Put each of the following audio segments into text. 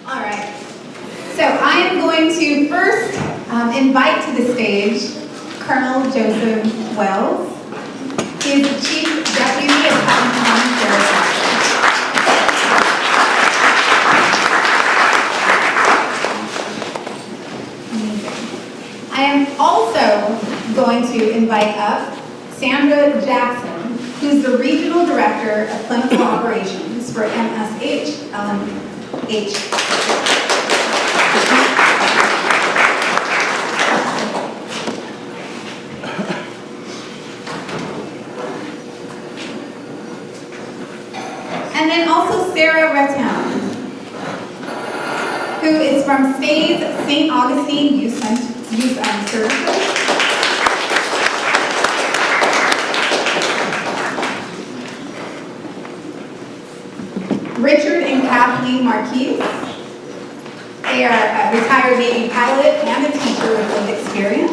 All right. So I am going to first invite to the stage Colonel Joseph Wells. He is the Chief Deputy of Putnam County Sheriff's Office. I am also going to invite up Sandra Jackson, who's the Regional Director of Clinical Operations for MSH LMH. And then also Sarah Rattown, who is from Stays St. Augustine Youth Services. Richard and Kathleen Marquise. They are a retired Navy pilot and a teacher with lived experience.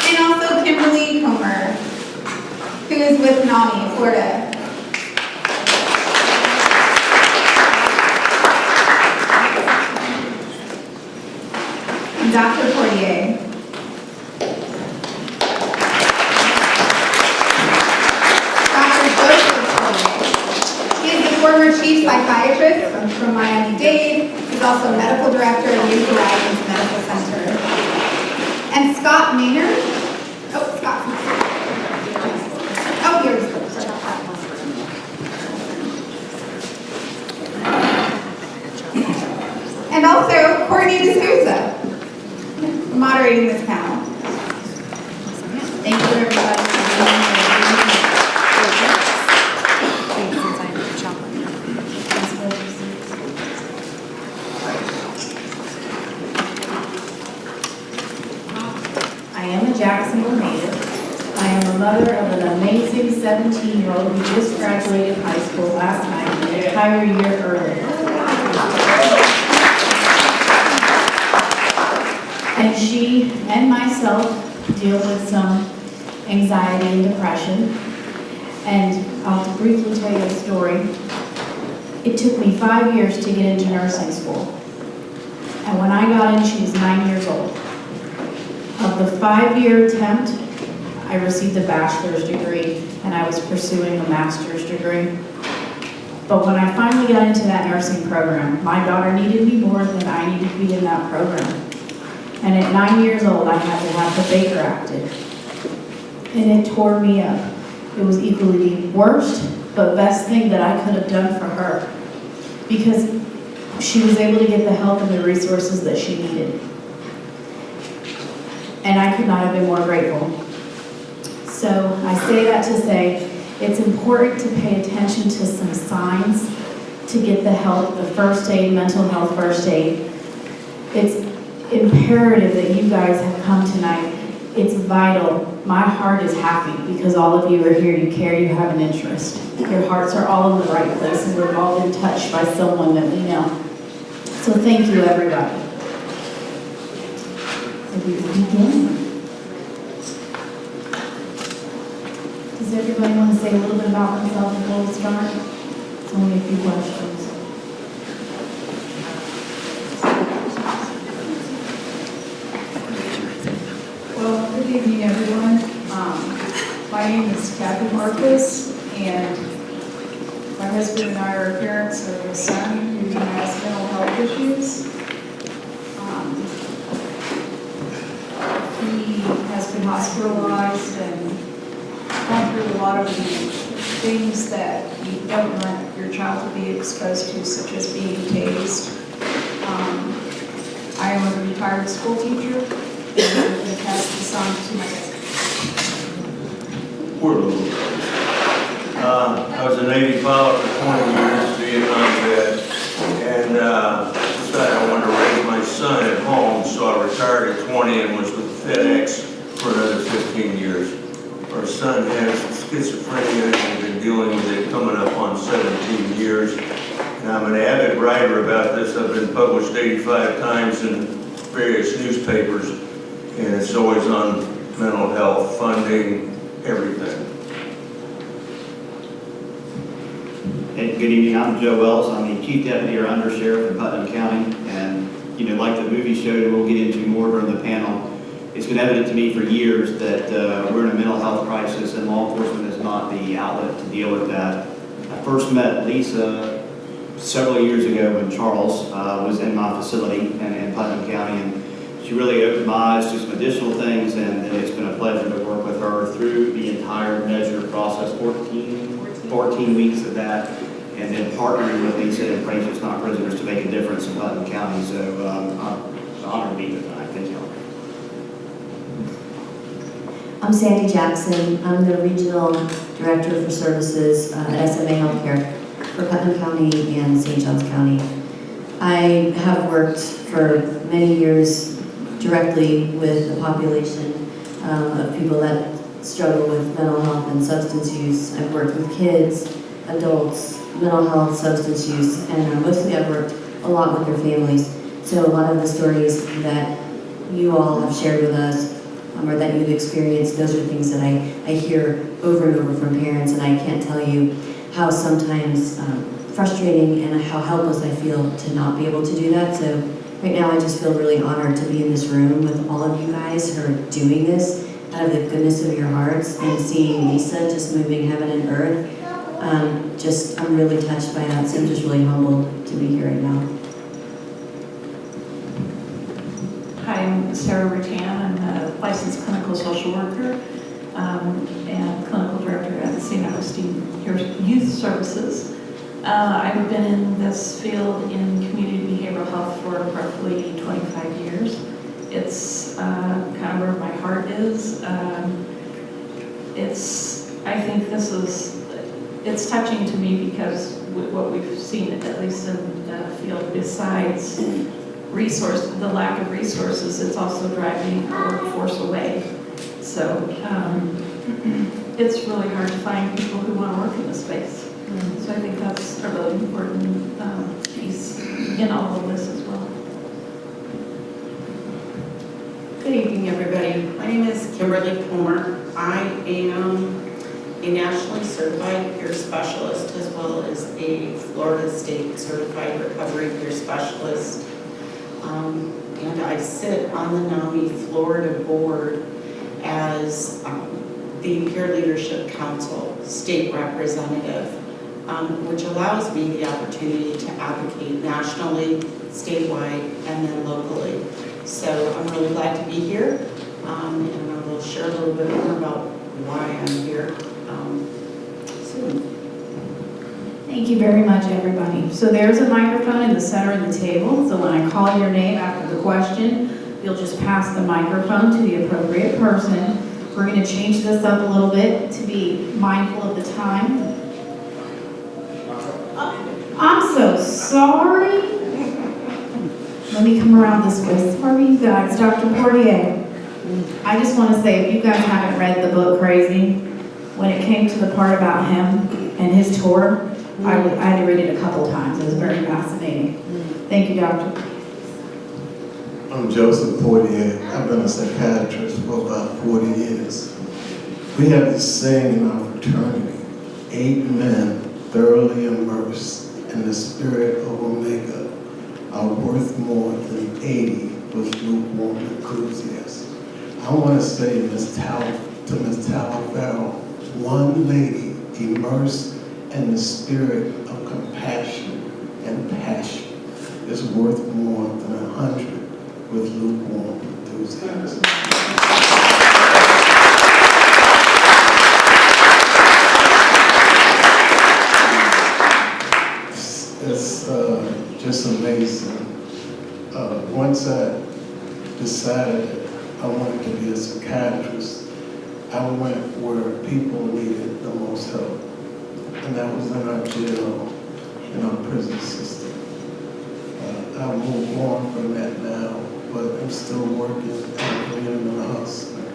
And also Kimberly Comer, who is with NAMI, Florida. And Dr. Portier. Former chief psychiatrist from Miami-Dade. He's also medical director at New Horizons Medical Center. And Scott Maynard. Oh, Scott. Oh, here's and also Courtney D'Souza, moderating this panel. Thank you, everybody. Jacksonville native. I am a mother of an amazing 17-year-old who just graduated high school last night, an entire year early. And she and myself deal with some anxiety and depression. And I'll briefly tell you a story. It took me 5 years to get into nursing school. And when I got in, she was 9 years old. Of the 5-year attempt, I received a bachelor's degree and I was pursuing a master's degree. But when I finally got into that nursing program, my daughter needed me more than I needed to be in that program. And at 9 years old, I had to have the Baker acted. And it tore me up. It was equally the worst, but best thing that I could have done for her. Because she was able to get the help and the resources that she needed. And I could not have been more grateful. So I say that to say, it's important to pay attention to some signs to get the help, the first aid, mental health first aid. It's imperative that you guys have come tonight. It's vital. My heart is happy because all of you are here, you care, you have an interest. Your hearts are all in the right place and we've all been touched by someone that we know. So thank you, everybody. So we will begin. Does everybody want to say a little bit about themselves before we start? It's only a few questions. Well, good evening, everyone. My name is Kathy Marcus, and my husband and I are parents of a son who has mental health issues. He has been hospitalized and gone through a lot of the things that you don't want your child to be exposed to, such as being tased. I am a retired school teacher, and I'm going to pass this on to my husband. I was a Navy pilot for 20 years, Vietnam vet, and decided I wanted to raise my son at home, so I retired at 20 and was with FedEx for another 15 years. Our son has schizophrenia and we've been dealing with it coming up on 17 years. And I'm an avid writer about this. I've been published 85 times in various newspapers, and it's always on mental health, funding, everything. Good evening. I'm Joe Wells. I'm the Chief Deputy or Undersheriff in Putnam County. And, like the movie showed, and we'll get into more during the panel, it's been evident to me for years that we're in a mental health crisis and law enforcement is not the outlet to deal with that. I first met Lisa several years ago when Charles was in my facility in Putnam County, and she really opened my eyes to some additional things, and it's been a pleasure to work with her through the entire measure process, 14 weeks of that, and then partnering with Lisa and Praise It's Not Prisoners to make a difference in Putnam County. So I'm honored to be here tonight. Thank you. I'm Sandy Jackson. I'm the Regional Director for Services at SMA Healthcare for Putnam County and St. Johns County. I have worked for many years directly with the population of people that struggle with mental health and substance use. I've worked with kids, adults, mental health, substance use, and mostly I've worked a lot with their families. So a lot of the stories that you all have shared with us or that you've experienced, those are things that I hear over and over from parents, and I can't tell you how sometimes frustrating and how helpless I feel to not be able to do that. So right now I just feel really honored to be in this room with all of you guys who are doing this out of the goodness of your hearts, and seeing Lisa just moving heaven and earth. I'm really touched by that, so I'm just really humbled to be here right now. Hi, I'm Sarah Rattan. I'm a licensed clinical social worker and clinical director at St. Augustine Youth Services. I've been in this field in community behavioral health for roughly 25 years. It's kind of where my heart is. I think it's touching to me because what we've seen, at least in the field, besides the lack of resources, it's also driving our workforce away. So it's really hard to find people who want to work in this space. So I think that's a really important piece in all of this as well. Good evening, everybody. My name is Kimberly Palmer. I am a nationally certified peer specialist as well as a Florida State certified recovery peer specialist. And I sit on the NAMI Florida board as the Peer Leadership Council state representative, which allows me the opportunity to advocate nationally, statewide, and then locally. So I'm really glad to be here, and I will share a little bit more about why I'm here soon. Thank you very much, everybody. So there's a microphone in the center of the table. So when I call your name after the question, you'll just pass the microphone to the appropriate person. We're going to change this up a little bit to be mindful of the time. I'm so sorry. Let me come around this way. Sorry, you guys. Dr. Portier. I just want to say, if you guys haven't read the book Crazy, when it came to the part about him and his tour, I had to read it a couple times. It was very fascinating. Thank you, Doctor. I'm Joseph Portier. I've been a psychiatrist for about 40 years. We have this saying in our fraternity, 8 men thoroughly immersed in the spirit of Omega are worth more than 80 with lukewarm enthusiasts. I want to say to Ms. Talaferro, one lady immersed in the spirit of compassion and passion is worth more than 100 with lukewarm enthusiasm. It's just amazing. Once I decided that I wanted to be a psychiatrist, I went where people needed the most help, and that was in our jail, in our prison system. I've moved on from that now, but I'm still working in the hospital.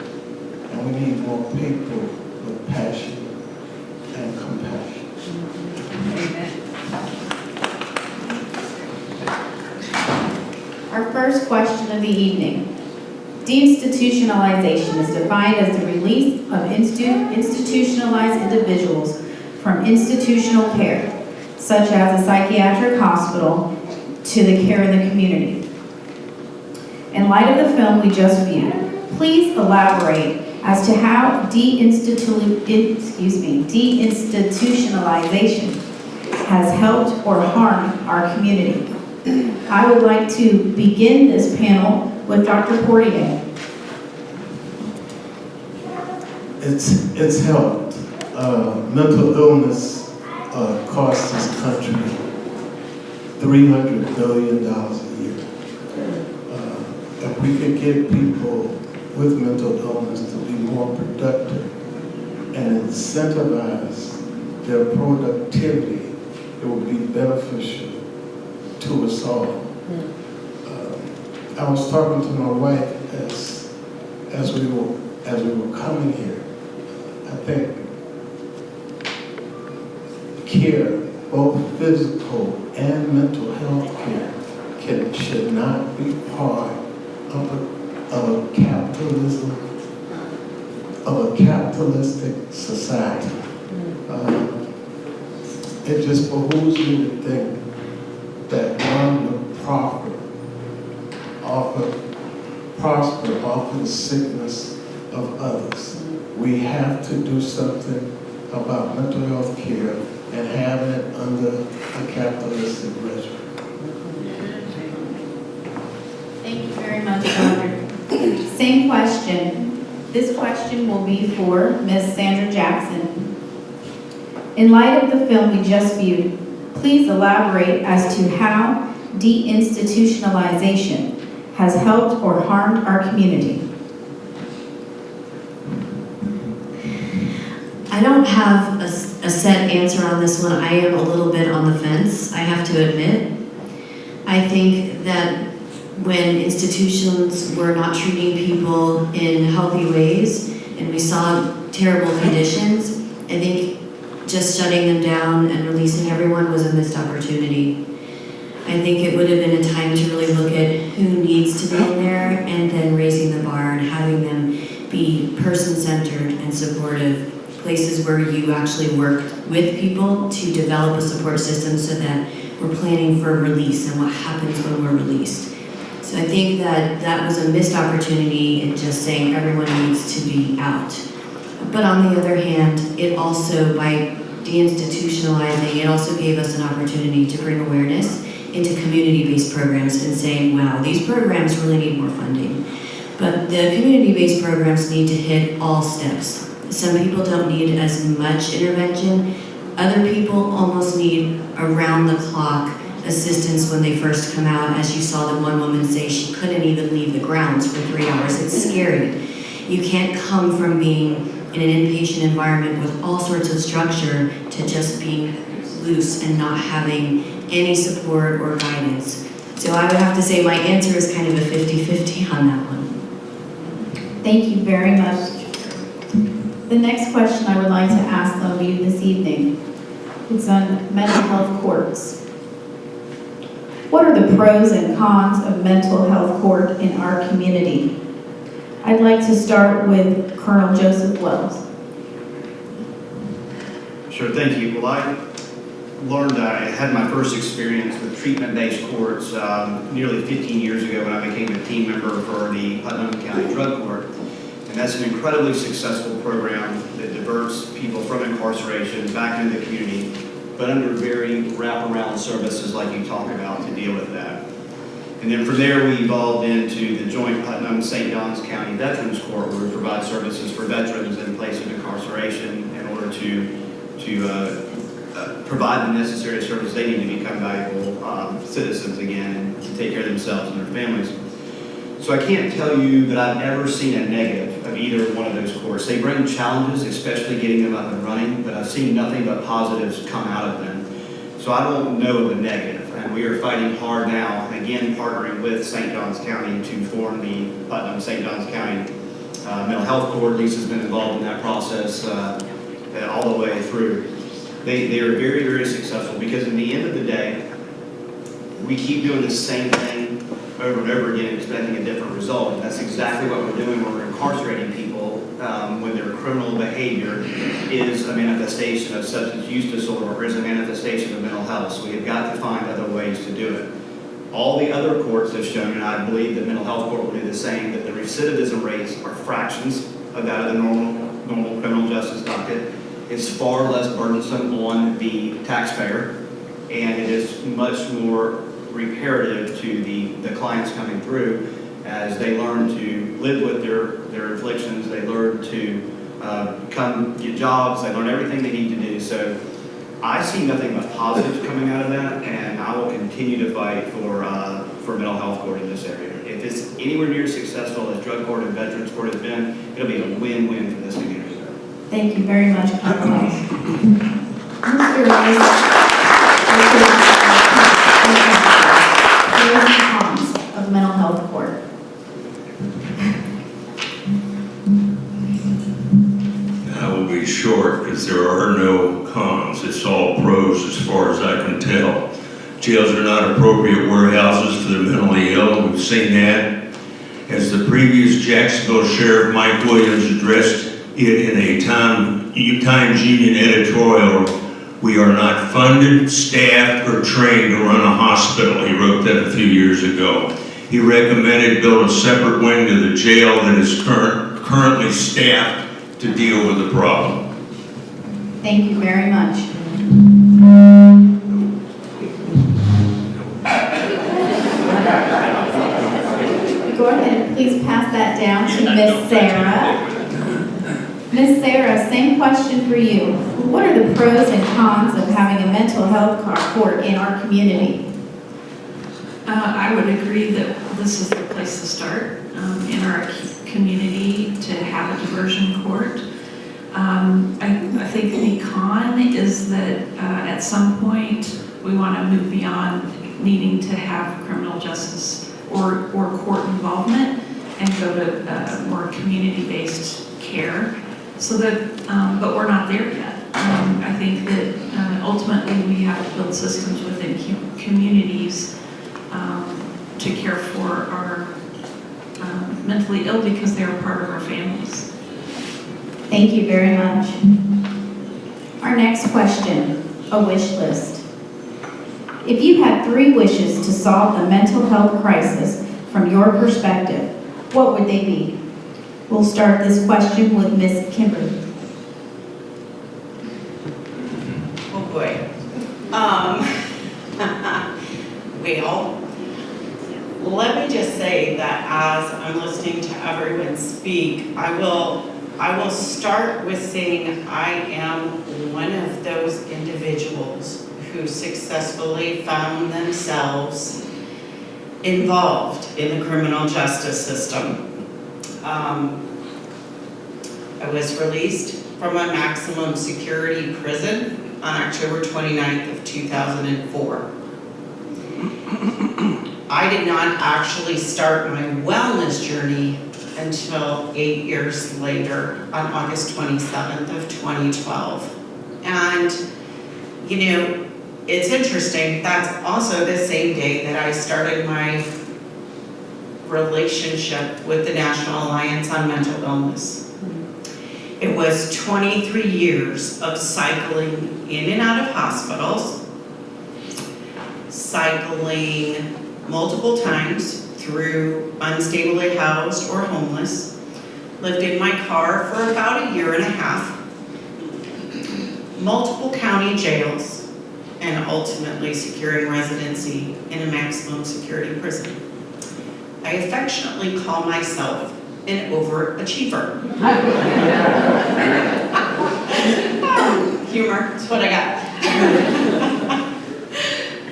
And we need more people with passion and compassion. Amen. Our first question of the evening. Deinstitutionalization is defined as the release of institutionalized individuals from institutional care. such as a psychiatric hospital, to the care in the community. In light of the film we just viewed, please elaborate as to how deinstitutionalization has helped or harmed our community. I would like to begin this panel with Dr. Portier. It's helped. Mental illness costs this country $300 billion a year. If we could get people with mental illness to be more productive and incentivize their productivity, it would be beneficial to us all. I was talking to my wife as we were coming here. I think care, both physical and mental health care, should not be part of a capitalistic society. It just behooves me to think that one would prosper off of the sickness of others. We have to do something about mental health care and having it under a capitalistic regime. Thank you very much, Dr. Same question. This question will be for Ms. Sandra Jackson. In light of the film we just viewed, please elaborate as to how deinstitutionalization has helped or harmed our community. I don't have a set answer on this one. I am a little bit on the fence, I have to admit. I think that when institutions were not treating people in healthy ways and we saw terrible conditions, I think just shutting them down and releasing everyone was a missed opportunity. I think it would have been a time to really look at who needs to be in there and then raising the bar and having them be person-centered and supportive, places where you actually work with people to develop a support system so that we're planning for release and what happens when we're released. So I think that was a missed opportunity in just saying everyone needs to be out. But on the other hand, it also, by deinstitutionalizing, it also gave us an opportunity to bring awareness into community-based programs and saying, wow, these programs really need more funding. But the community-based programs need to hit all steps. Some people don't need as much intervention. Other people almost need around-the-clock assistance when they first come out. As you saw the one woman say, she couldn't even leave the grounds for 3 hours. It's scary. You can't come from being in an inpatient environment with all sorts of structure to just being loose and not having any support or guidance. So I would have to say my answer is kind of a 50-50 on that one. Thank you very much. The next question I would like to ask of you this evening is on mental health courts. What are the pros and cons of mental health court in our community? I'd like to start with Colonel Joseph Wells. Sure, thank you. Well, I had my first experience with treatment-based courts nearly 15 years ago when I became a team member for the Putnam County Drug Court. And that's an incredibly successful program that diverts people from incarceration back into the community, but under very wraparound services like you talk about to deal with that. And then from there, we evolved into the joint Putnam-St. Johns County Veterans Court, where we provide services for veterans in place of incarceration in order to provide the necessary services they need to become valuable citizens again and to take care of themselves and their families. So I can't tell you that I've ever seen a negative of either one of those courts. They bring challenges, especially getting them up and running, but I've seen nothing but positives come out of them. So I don't know the negative. And we are fighting hard now, and again, partnering with St. Johns County to form the Putnam-St. Johns County Mental Health Court. Lisa's been involved in that process all the way through. They are very, very successful because in the end of the day, we keep doing the same thing over and over again, expecting a different result. And that's exactly what we're doing when we're incarcerating people when their criminal behavior is a manifestation of substance use disorder or is a manifestation of mental health. So we have got to find other ways to do it. All the other courts have shown, and I believe that mental health court will do the same, that the recidivism rates are fractions of that of the normal criminal justice docket. It's far less burdensome on the taxpayer, and it is much more reparative to the clients coming through as they learn to live with their afflictions, they learn to come get jobs, they learn everything they need to do. So I see nothing but positives coming out of that, and I will continue to fight for mental health court in this area. If it's anywhere near as successful as drug court and veterans court has been, it'll be a win-win for this community. Thank you very much, Carlos. Pros and cons of mental health court. I will be short because there are no cons. It's all pros as far as I can tell. Jails are not appropriate warehouses for the mentally ill. We've seen that. As the previous Jacksonville Sheriff Mike Williams addressed it in a Times Union editorial, we are not funded, staffed, or trained to run a hospital. He wrote that a few years ago. He recommended build a separate wing to the jail that is currently staffed to deal with the problem. Thank you very much. Go ahead and please pass that down to Miss Sarah. Miss Sarah, same question for you. What are the pros and cons of having a mental health court in our community? I would agree that this is the place to start in our community to have a diversion court. I think the con is that at some point we want to move beyond needing to have criminal justice or court involvement and go to more community-based care. So that, but we're not there yet. I think that ultimately we have to build systems within communities to care for our mentally ill because they are part of our families. Thank you very much. Our next question, a wish list. If you had 3 wishes to solve the mental health crisis from your perspective, what would they be? We'll start this question with Ms. Kimberly. Oh boy. Well, let me just say that as I'm listening to everyone speak, I will start with saying I am one of those individuals who successfully found themselves involved in the criminal justice system. I was released from a maximum security prison on October 29th of 2004. I did not actually start my wellness journey until 8 years later on August 27th of 2012. And, you know, it's interesting, that's also the same day that I started my relationship with the National Alliance on Mental Illness. It was 23 years of cycling in and out of hospitals, cycling multiple times through unstably housed or homeless, lived in my car for about 1.5 years, multiple county jails, and ultimately securing residency in a maximum security prison. I affectionately call myself an overachiever. Humor, that's what I got.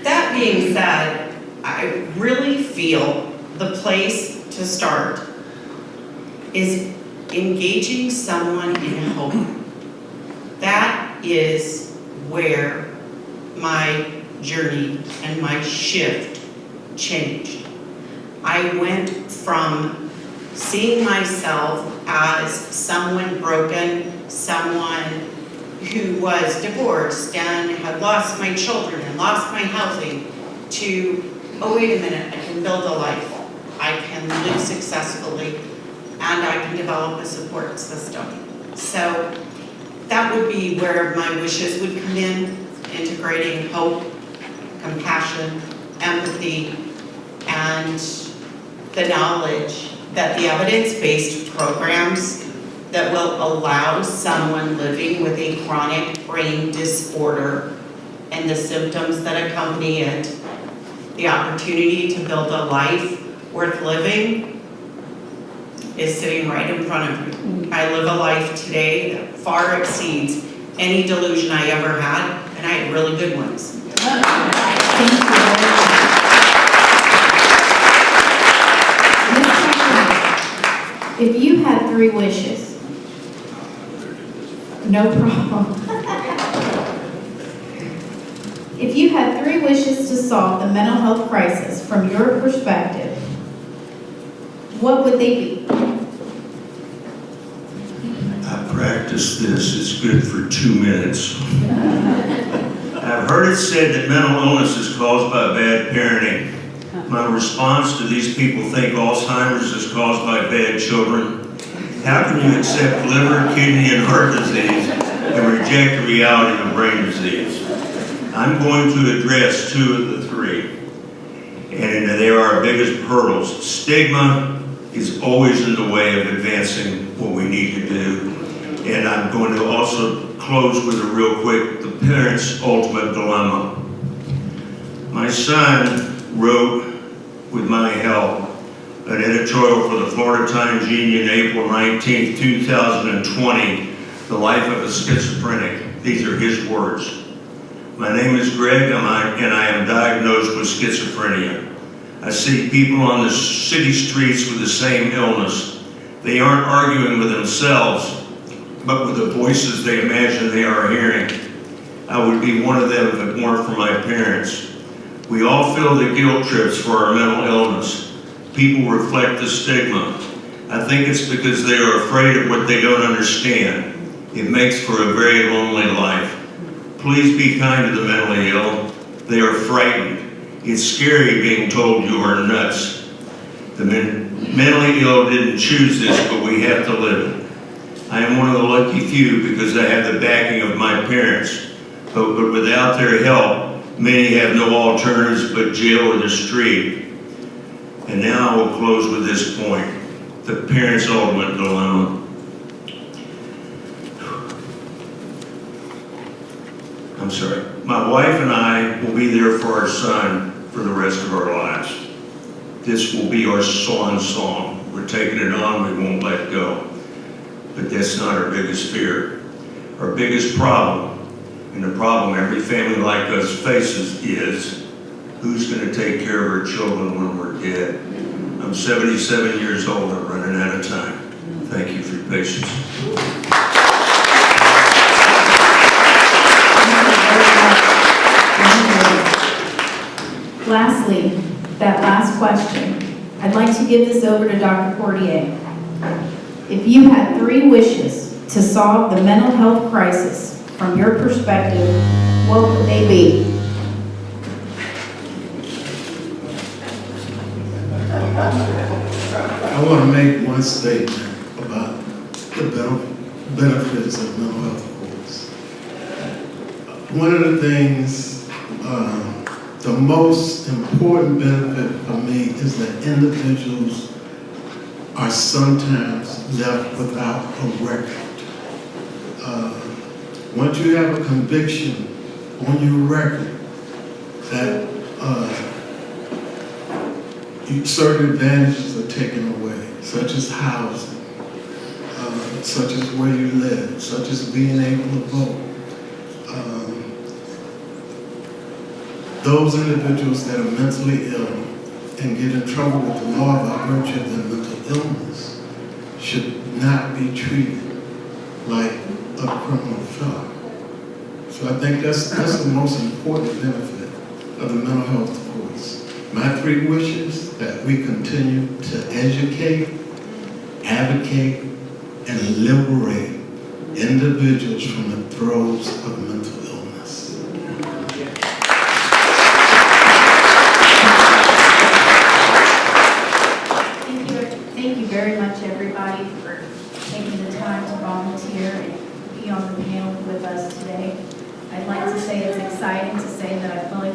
That being said, I really feel the place to start is engaging someone in hope. That is where my journey and my shift changed. I went from seeing myself as someone broken, someone who was divorced and had lost my children and lost my housing, to, oh wait a minute, I can build a life. I can live successfully. and I can develop a support system. So that would be where my wishes would come in, integrating hope, compassion, empathy, and the knowledge that the evidence-based programs that will allow someone living with a chronic brain disorder and the symptoms that accompany it, the opportunity to build a life worth living is sitting right in front of you. I live a life today that far exceeds any delusion I ever had, and I had really good ones. Thank you very much. If you had 3 wishes, no problem. If you had 3 wishes to solve the mental health crisis from your perspective, what would they be? I practiced this, it's good for 2 minutes. I've heard it said that mental illness is caused by bad parenting. My response to these people think Alzheimer's is caused by bad children. How can you accept liver, kidney, and heart disease and reject the reality of brain disease? I'm going to address 2 of the 3, and they are our biggest hurdles. Stigma is always in the way of advancing what we need to do. And I'm going to also close with a real quick, the parents' ultimate dilemma. My son wrote, with my help, an editorial for the Florida Times Union, April 19, 2020, The Life of a Schizophrenic. These are his words. My name is Greg, and I am diagnosed with schizophrenia. I see people on the city streets with the same illness. They aren't arguing with themselves, but with the voices they imagine they are hearing. I would be one of them if it weren't for my parents. We all feel the guilt trips for our mental illness. People reflect the stigma. I think it's because they are afraid of what they don't understand. It makes for a very lonely life. Please be kind to the mentally ill. They are frightened. It's scary being told you are nuts. The mentally ill didn't choose this, but we have to live it. I am one of the lucky few because I have the backing of my parents. But without their help, many have no alternatives but jail or the street. And now I will close with this point, the parents' ultimate dilemma. I'm sorry. My wife and I will be there for our son for the rest of our lives. This will be our swan song. We're taking it on, we won't let go. But that's not our biggest fear. Our biggest problem, and the problem every family like us faces, is who's going to take care of our children when we're dead? I'm 77 years old, I'm running out of time. Thank you for your patience. Lastly, that last question, I'd like to give this over to Dr. Portier. If you had 3 wishes to solve the mental health crisis from your perspective, what would they be? I want to make one statement about the benefits of mental health course. One of the things, the most important benefit for me is that individuals are sometimes left without a record. Once you have a conviction on your record, that certain advantages are taken away, such as housing, such as where you live, such as being able to vote. Those individuals that are mentally ill and get in trouble with the law by virtue of their mental illness should not be treated like a criminal felon. So I think that's the most important benefit of the mental health course. My 3 wishes, that we continue to educate, advocate, and liberate individuals from the throes of mental illness. Thank you very much, everybody. the panel with us today. I'd like to say it's exciting to say that I fully